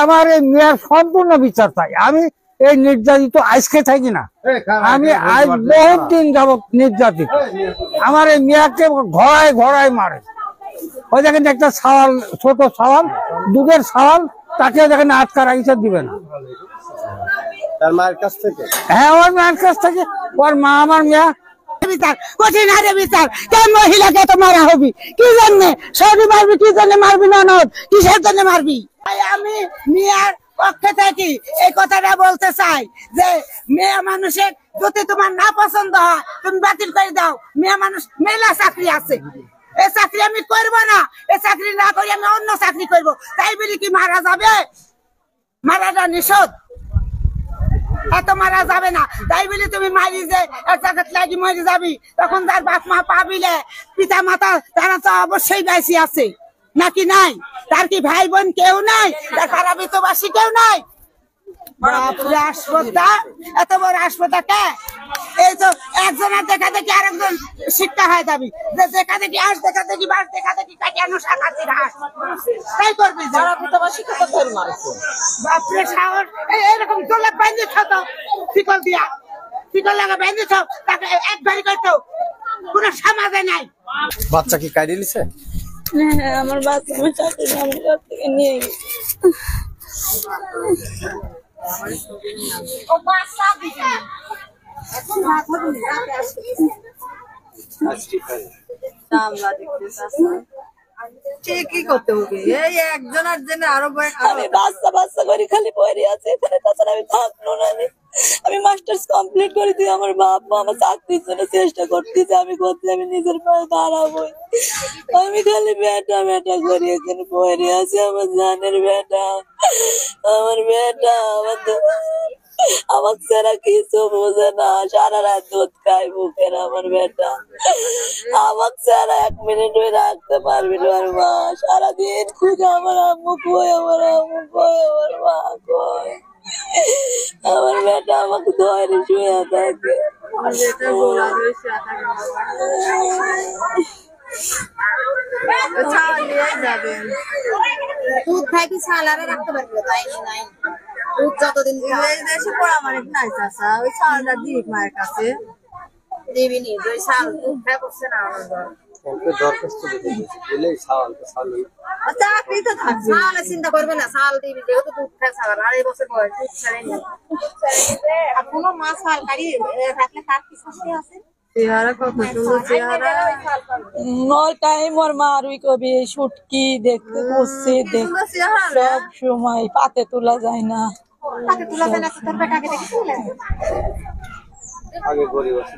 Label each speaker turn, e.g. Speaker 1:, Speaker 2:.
Speaker 1: আমার এই মেয়ের সম্পূর্ণ বিচার চাই। আমি এই নির্যাতিত আজকে থাকি না, আমি আজ বহুত দিন যাবত নির্যাতিত। আমার এই মেয়েকে ঘোড়ায় ঘোড়ায় মারে। ওই দেখেন একটা সওয়াল, ছোট সওয়াল, দুধের সওয়াল, তাকে দেখেন আটকা রাখছে, দিবে না।
Speaker 2: তার মায়ের কাছ থেকে?
Speaker 1: হ্যাঁ, ওর মায়ের কাছ থেকে। ওর মা আমার মেয়ে
Speaker 3: বিচার কঠিন হারে বিচার। কেন মহিলাকে তো মারা হবি? কি জন্য সৌদি মারবি? কি জন্য মারবি? ননদ কিসের জন্য মারবি? আমি মেয়ের পক্ষে থাকি, এই কথাটা বলতে চাই যে মেয়ে মানুষের যদি তোমার না পছন্দ হয় তুমি বাতিল করে দাও। মেয়ে মানুষ মেলা চাকরি আছে, এই চাকরি আমি করবো না। এই চাকরি না করে আমি অন্য চাকরি করবো, তাই বলি কি মারা যাবে? মারাটা নিষেধ, এত মারা যাবে না। তাই বলি তুমি মারি যে এক জায়গা লাগি মরে যাবি, তখন তার বাপ মা পাবিলে পিতা মাতা তারা তো অবশ্যই বেশি আছে নাকি নাই? তার কি ভাই বোন কেউ নাই? তার পাড়া বিতবাসী কেউ নাই? হাসপাতাল, এত বড় হাসপাতাল কে? এই তো একজনের দেখা দেখি আরেকজন শিক্ষা হয়ে যাবি, যে দেখা দেখি আস দেখা দেখি বাস দেখা দেখি কাটিয়ানো শাখাতির হাস, তাই করবি? যারা বিতবাসী কত ধরে মারছে বাপরে সাহস! এরকম তোলা বাইন্দে ছত শিকল দিয়া, শিকল লাগা বাইন্দে ছ, তাকে এক বাড়ি করতো কোন সমাজে নাই।
Speaker 2: বাচ্চা কি কাইডে লিছে?
Speaker 4: হ্যাঁ, আমার বাচ্চা আমার চাকরি আমার ঘর থেকে নিয়ে গেছে।
Speaker 5: কি করতে হবে? এই একজনের জন্য আরো
Speaker 4: আমি বাচ্চা বাচ্চা করে খালি পড়ে আছে এখানে, তাছাড়া আমি থাকলো না। আমি মাস্টার্স কমপ্লিট করে দিয়ে আমার বাপ মা আমার চাকরির জন্য চেষ্টা করতেছে, আমি করতে আমি নিজের পায়ে দাঁড়াবো। আমি খালি বেটা বেটা করি এখানে পড়ে আছি। আমার জানের বেটা, আমার বেটা, আমার ছাড়া কিছু বোঝে না, সারা রাত দুধ খাই বুকের আমার বেটা। আমার ছাড়া এক মিনিট রাখতে পারবি না আর মা, সারাদিন খুঁজে আমার আম্মু কই, আমার আম্মু কই, আমার মা কই। আমার বেটা আমাকে ধরে শুয়ে থাকে।
Speaker 5: দুধ খাইবি ছালারে রাখতে পারবি না, তাই নাই দুধ যতদিন দেশে পড়া মানে নাই চাষা ওই ছালটা দিবি মায়ের কাছে, দিবি নি ওই ছাল দুধ খাই করছে না আমার
Speaker 2: দরখাস্ত দিলে
Speaker 5: চাকরি তো থাকবে, ছালে চিন্তা করবে না, ছাল দিবি যেহেতু দুধ খাই ছাল আড়াই বছর বয়স দুধ ছাড়াই না। আর কোনো মা ছাল কাড়ি রাখলে কার কি শাস্তি আছে? চেহারা কত সুন্দর চেহারা,
Speaker 4: নল টাইম ওর মারুই কবি শুটকি দেখতে করছে, সব সময় পাতে তোলা যায় না।
Speaker 5: পাতে তোলা যায় না, তোর বেটাকে দেখি
Speaker 2: আগে গরিব আছে।